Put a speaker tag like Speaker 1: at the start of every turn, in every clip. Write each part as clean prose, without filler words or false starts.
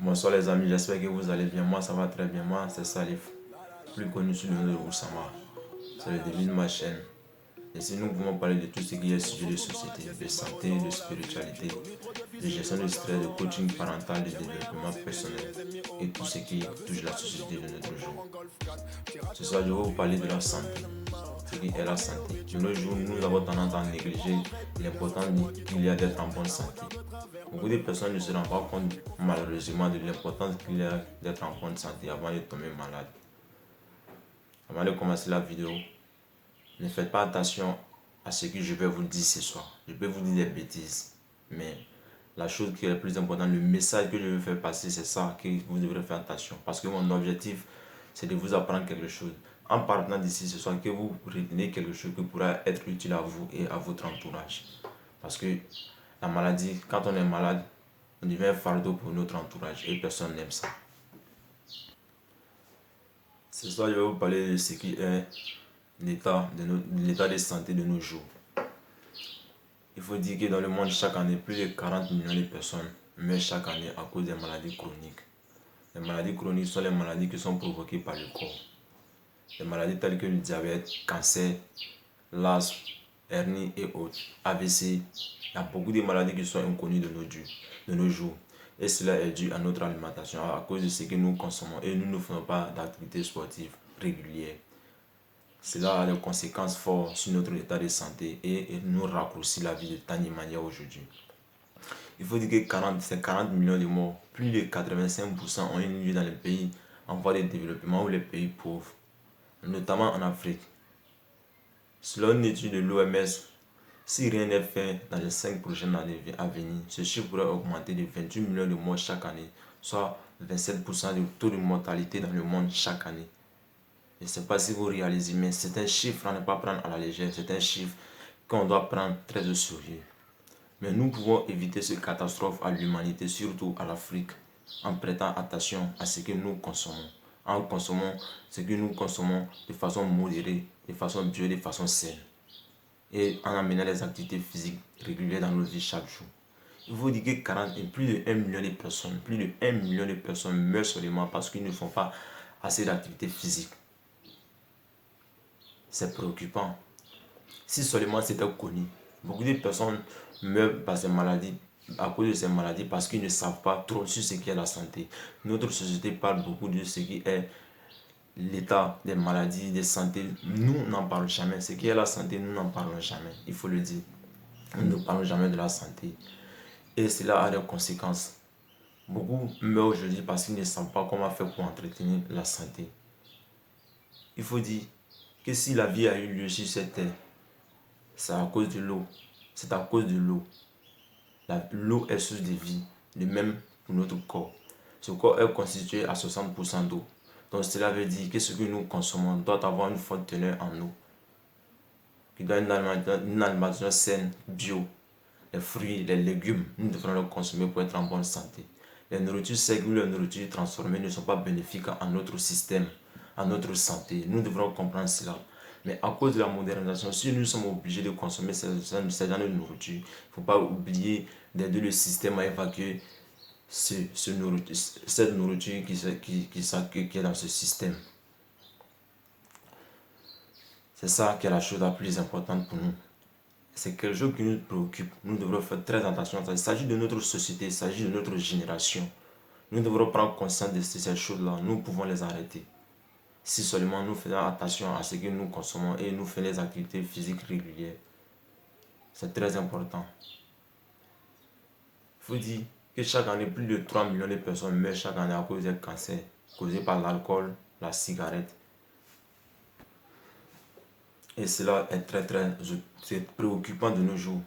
Speaker 1: Bonsoir les amis, j'espère que vous allez bien. Moi ça va très bien. Moi c'est Salif, plus connu sous le nom de Oussama. C'est le début de ma chaîne. Ici nous pouvons parler de tout ce qui est sujet de société, de santé, de spiritualité, de gestion de stress, de coaching parental, de développement personnel et tout ce qui touche la société de notre jour. Ce soir je vais vous parler de la santé. Ce qui est la santé. De nos jours, nous avons tendance à négliger l'importance qu'il y a d'être en bonne santé. Beaucoup de personnes ne se rendent pas compte malheureusement de l'importance qu'il y a d'être en bonne santé avant de tomber malade. Avant de commencer la vidéo, ne faites pas attention à ce que je vais vous dire ce soir. Je peux vous dire des bêtises, mais la chose qui est la plus importante, le message que je veux faire passer, c'est ça que vous devrez faire attention. Parce que mon objectif, c'est de vous apprendre quelque chose. En partant d'ici ce soir, que vous retenez quelque chose qui pourra être utile à vous et à votre entourage. Parce que la maladie, quand on est malade, on devient un fardeau pour notre entourage et personne n'aime ça. Ce soir, je vais vous parler de ce qui est l'état de santé de nos jours. Il faut dire que dans le monde, chaque année, plus de 40 millions de personnes meurent chaque année à cause des maladies chroniques. Les maladies chroniques sont les maladies qui sont provoquées par le corps. Les maladies telles que le diabète, cancer, l'asthme, hernie et autres, AVC. Il y a beaucoup de maladies qui sont inconnues de nos jours. Et cela est dû à notre alimentation, à cause de ce que nous consommons et nous ne faisons pas d'activités sportives régulières. Cela a des conséquences fortes sur notre état de santé et nous raccourcit la vie de tant de manière aujourd'hui. Il faut dire que ces 40 millions de morts, plus de 85% ont eu lieu dans les pays en voie de développement ou les pays pauvres, notamment en Afrique. Selon une étude de l'OMS, si rien n'est fait dans les 5 prochaines années à venir, ce chiffre pourrait augmenter de 28 millions de morts chaque année, soit 27% du taux de mortalité dans le monde chaque année. Je ne sais pas si vous réalisez, mais c'est un chiffre à ne pas prendre à la légère, c'est un chiffre qu'on doit prendre très au sérieux. Mais nous pouvons éviter cette catastrophe à l'humanité, surtout à l'Afrique, en prêtant attention à ce que nous consommons, en consommant ce que nous consommons de façon modérée, de façon bio, de façon saine, et en amenant les activités physiques régulières dans nos vies chaque jour. Il faut dire que plus de 1 million de personnes, plus de 1 million de personnes meurent seulement parce qu'ils ne font pas assez d'activités physiques. C'est préoccupant. Si seulement c'était connu, beaucoup de personnes meurent par ces maladies, à cause de ces maladies, parce qu'ils ne savent pas trop sur ce qu'est la santé. Notre société parle beaucoup de ce qui est l'état des maladies, des santé. Nous n'en parlons jamais. Ce qui est la santé, nous n'en parlons jamais. Il faut le dire. Nous ne parlons jamais de la santé. Et cela a des conséquences. Beaucoup meurent aujourd'hui parce qu'ils ne savent pas comment faire pour entretenir la santé. Il faut dire que si la vie a eu lieu sur cette terre, c'est à cause de l'eau. C'est à cause de l'eau. L'eau est source de vie, de même pour notre corps. Ce corps est constitué à 60% d'eau. Donc cela veut dire que ce que nous consommons doit avoir une forte teneur en eau. Qui doit une alimentation saine, bio. Les fruits, les légumes, nous devons les consommer pour être en bonne santé. Les nourritures secs ou les nourritures transformées ne sont pas bénéfiques à notre système, à notre santé. Nous devrons comprendre cela. Mais à cause de la modernisation, si nous sommes obligés de consommer ces genre de nourriture, il ne faut pas oublier d'aider le système à évacuer cette nourriture qui est dans ce système. C'est ça qui est la chose la plus importante pour nous. C'est quelque chose qui nous préoccupe. Nous devrons faire très attention à ça. Il s'agit de notre société, il s'agit de notre génération. Nous devrons prendre conscience de ces choses-là. Nous pouvons les arrêter. Si seulement nous faisons attention à ce que nous consommons et nous faisons les activités physiques régulières. C'est très important. Il faut dire que chaque année, plus de 3 millions de personnes meurent chaque année à cause des cancers causés par l'alcool, la cigarette. Et cela est c'est préoccupant de nos jours.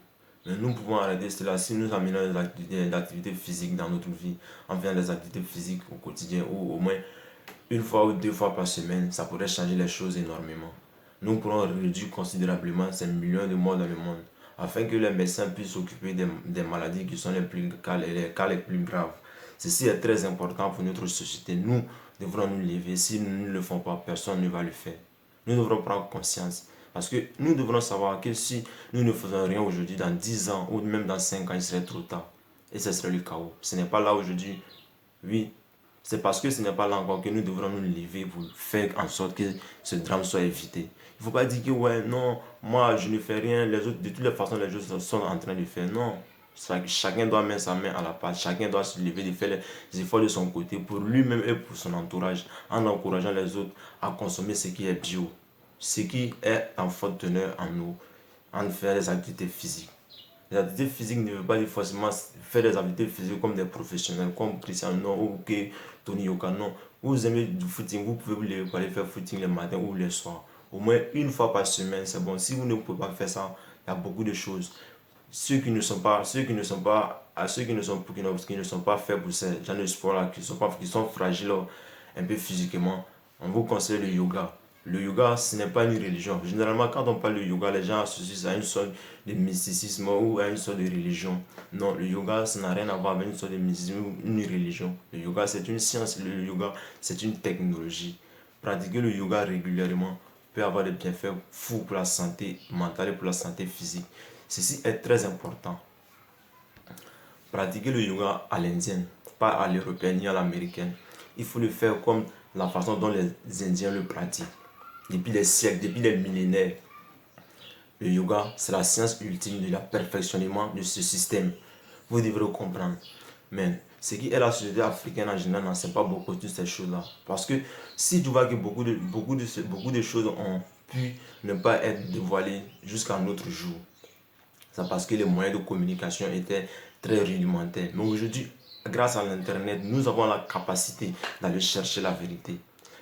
Speaker 1: Mais nous pouvons arrêter cela si nous amenons des activités physiques dans notre vie, en faisant des activités physiques au quotidien ou au moins une fois ou 2 fois par semaine. Ça pourrait changer les choses énormément. Nous pourrons réduire considérablement ces millions de morts dans le monde afin que les médecins puissent s'occuper des maladies qui sont les cas les plus graves. Ceci est très important pour notre société. Nous devrons nous lever. Si nous ne le faisons pas, personne ne va le faire. Nous devrons prendre conscience. Parce que nous devrons savoir que si nous ne faisons rien aujourd'hui, dans 10 ans ou même dans 5 ans, il serait trop tard. Et ce serait le chaos. Ce n'est pas là aujourd'hui Oui, c'est parce que ce n'est pas là encore que nous devrons nous lever pour faire en sorte que ce drame soit évité. Il ne faut pas dire que ouais, non, moi je ne fais rien, les autres, de toutes les façons, les autres sont en train de faire. Non, chacun doit mettre sa main à la pâte, chacun doit se lever, de faire les efforts de son côté pour lui-même et pour son entourage, en encourageant les autres à consommer ce qui est bio, ce qui est en forte teneur en nous, en faire des activités physiques. Les activités physiques ne veut pas dire forcément faire des activités physiques comme des professionnels, comme Cristiano ou que Tony Yoka. Non, vous aimez du footing, vous pouvez aller faire footing les matins ou les soirs. Au moins une fois par semaine, c'est bon. Si vous ne pouvez pas faire ça, il y a beaucoup de choses. Ceux qui ne sont pas faits pour ces genre de sport là, qui sont fragiles un peu physiquement, on vous conseille le yoga. Le yoga, ce n'est pas une religion. Généralement, quand on parle de yoga, les gens associent ça à une sorte de mysticisme ou à une sorte de religion. Non, le yoga, ça n'a rien à voir avec une sorte de mysticisme ou une religion. Le yoga, c'est une science. Le yoga, c'est une technologie. Pratiquer le yoga régulièrement peut avoir des bienfaits fous pour la santé mentale et pour la santé physique. Ceci est très important. Pratiquer le yoga à l'indienne, pas à l'européenne ni à l'américaine. Il faut le faire comme la façon dont les Indiens le pratiquent. Depuis des siècles, depuis des millénaires, le yoga, c'est la science ultime de la perfectionnement de ce système. Vous devrez comprendre. Mais ce qui est la société africaine en général n'en sait pas beaucoup de ces choses-là. Parce que si tu vois que beaucoup de choses ont pu ne pas être dévoilées jusqu'à notre jour, c'est parce que les moyens de communication étaient très rudimentaires. Mais aujourd'hui, grâce à l'Internet, nous avons la capacité d'aller chercher la vérité.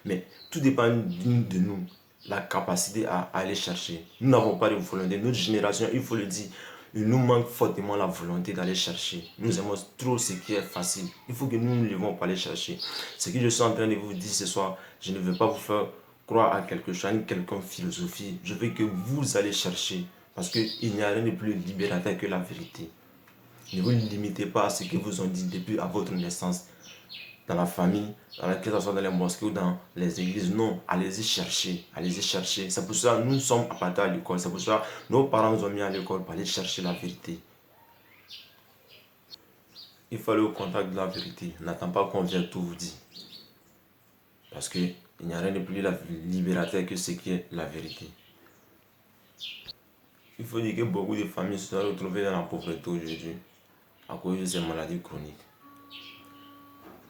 Speaker 1: Mais tout dépend de nous, la capacité à aller chercher. Nous n'avons pas de volonté. Notre génération, il faut le dire, il nous manque fortement la volonté d'aller chercher. Nous aimons trop ce qui est facile. Il faut que nous nous levons pour aller chercher. Ce que je suis en train de vous dire ce soir, je ne veux pas vous faire croire à quelque chose, à une quelconque philosophie. Je veux que vous allez chercher. Parce qu'il n'y a rien de plus libérateur que la vérité. Ne vous limitez pas à ce que vous ont dit depuis à votre naissance, dans la famille, que ce soit dans les mosquées ou dans les églises. Non, allez-y chercher, allez-y chercher. C'est pour ça que nous sommes partis à l'école. C'est pour ça que nos parents nous ont mis à l'école pour aller chercher la vérité. Il faut aller au contact de la vérité. N'attends pas qu'on vienne tout vous dire. Parce qu'il n'y a rien de plus libérateur que ce qui est la vérité. Il faut dire que beaucoup de familles se sont retrouvées dans la pauvreté aujourd'hui à cause de ces maladies chroniques.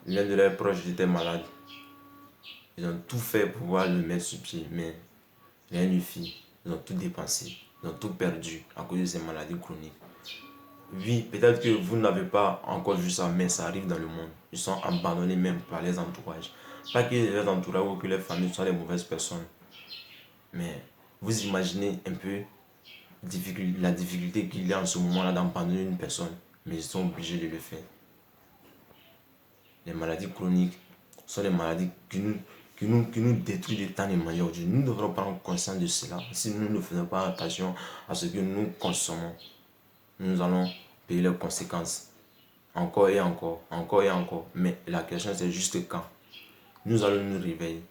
Speaker 1: L'un de leurs proches était malade. Ils ont tout fait pour pouvoir le mettre sur pied, mais rien ne fit. Ils ont tout dépensé, ils ont tout perdu à cause de ces maladies chroniques. Oui, peut-être que vous n'avez pas encore vu ça, mais ça arrive dans le monde. Ils sont abandonnés même par les entourages. Pas que les entourages ou que les familles soient des mauvaises personnes, mais vous imaginez un peu la difficulté qu'il y a en ce moment-là d'abandonner une personne, mais ils sont obligés de le faire. Les maladies chroniques sont des maladies qui nous détruisent de tant de manières aujourd'hui. Nous devrons prendre conscience de cela. Si nous ne faisons pas attention à ce que nous consommons, nous allons payer les conséquences. Encore et encore, encore et encore. Mais la question c'est juste quand nous allons nous réveiller.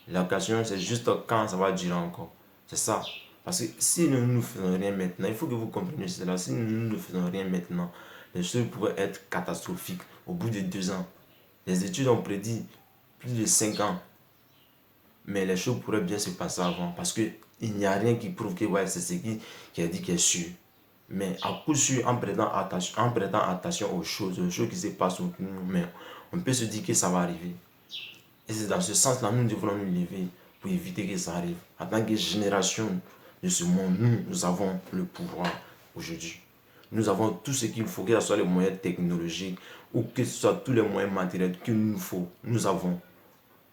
Speaker 1: La question c'est juste quand ça va durer encore. C'est ça. Parce que si nous ne faisons rien maintenant, il faut que vous compreniez cela. Si nous ne faisons rien maintenant, les choses pourraient être catastrophiques au bout de 2 ans. Les études ont prédit plus de 5 ans. Mais les choses pourraient bien se passer avant. Parce qu'il n'y a rien qui prouve que ouais, c'est ce qui est dit qui est sûr. Mais à coup sûr, en prêtant attention aux choses qui se passent autour de nous, mais on peut se dire que ça va arriver. Et c'est dans ce sens-là que nous devrons nous lever pour éviter que ça arrive. En tant que génération de ce monde, nous avons le pouvoir aujourd'hui. Nous avons tout ce qu'il faut, que ce soit les moyens technologiques ou que ce soit tous les moyens matériels qu'il nous faut. Nous avons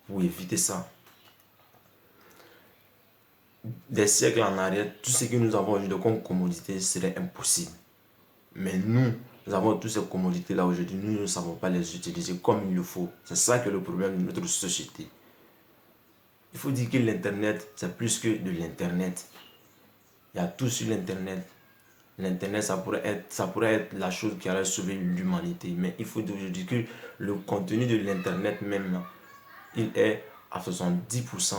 Speaker 1: pour éviter ça. Des siècles en arrière, tout ce que nous avons aujourd'hui comme commodité serait impossible. Mais nous avons toutes ces commodités-là aujourd'hui, nous ne savons pas les utiliser comme il le faut. C'est ça que le problème de notre société. Il faut dire que l'Internet, c'est plus que de l'Internet. Il y a tout sur l'Internet. L'Internet, ça pourrait être la chose qui allait sauver l'humanité. Mais il faut dire que le contenu de l'Internet même, là, il est à 70%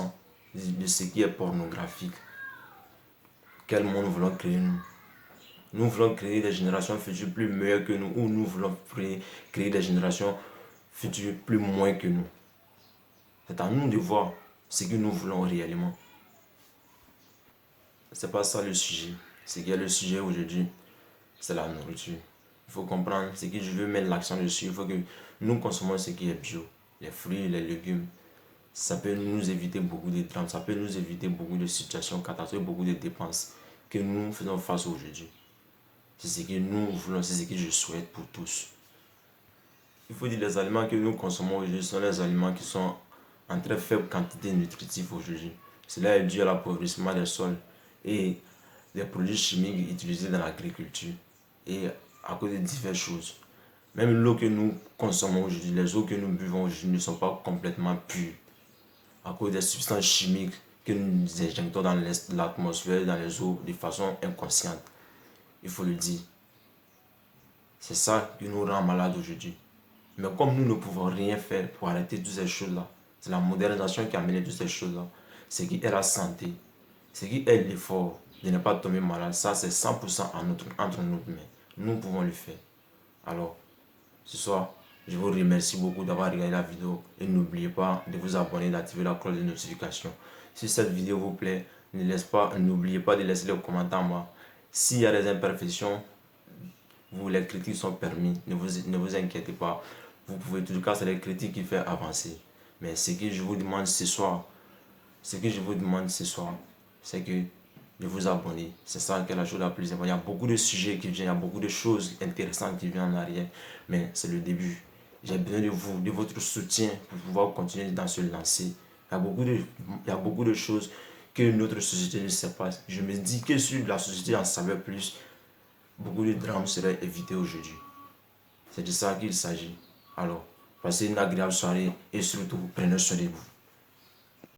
Speaker 1: de ce qui est pornographique. Quel monde voulons créer nous? Nous voulons créer des générations futures plus meilleures que nous, ou nous voulons créer des générations futur plus moins que nous. C'est à nous de voir ce que nous voulons réellement. C'est pas ça le sujet. Ce qui est le sujet aujourd'hui, c'est la nourriture. Il faut comprendre ce que je veux mettre l'accent dessus. Il faut que nous consommons ce qui est bio. Les fruits, les légumes. Ça peut nous éviter beaucoup de drames. Ça peut nous éviter beaucoup de situations catastrophiques, beaucoup de dépenses que nous faisons face aujourd'hui. C'est ce que nous voulons, c'est ce que je souhaite pour tous. Il faut dire que les aliments que nous consommons aujourd'hui sont les aliments qui sont en très faible quantité nutritive aujourd'hui. Cela est dû à l'appauvrissement des sols et des produits chimiques utilisés dans l'agriculture et à cause de diverses choses. Même l'eau que nous consommons aujourd'hui, les eaux que nous buvons aujourd'hui ne sont pas complètement pures à cause des substances chimiques que nous injectons dans l'atmosphère, dans les eaux de façon inconsciente. Il faut le dire. C'est ça qui nous rend malades aujourd'hui. Mais comme nous ne pouvons rien faire pour arrêter toutes ces choses-là, c'est la modernisation qui a mené toutes ces choses-là. Ce qui est la santé, ce qui est l'effort de ne pas tomber malade, ça c'est 100% entre nous. Mais nous pouvons le faire. Alors, ce soir, je vous remercie beaucoup d'avoir regardé la vidéo et n'oubliez pas de vous abonner et d'activer la cloche de notification. Si cette vidéo vous plaît, n'oubliez pas de laisser les commentaires en bas. S'il y a des imperfections, les critiques sont permis, ne vous inquiétez pas. Vous pouvez, en tout cas, c'est les critiques qui font avancer. Mais ce que je vous demande ce soir, c'est que de vous abonner. C'est ça qui est la chose la plus importante. Il y a beaucoup de sujets qui viennent, il y a beaucoup de choses intéressantes qui viennent en arrière. Mais c'est le début. J'ai besoin de vous, de votre soutien pour pouvoir continuer dans ce lancer. Il y a beaucoup de choses que notre société ne sait pas. Je me dis que si la société en savait plus, beaucoup de drames seraient évités aujourd'hui. C'est de ça qu'il s'agit. Alors, passez une agréable soirée et surtout, prenez soin de vous.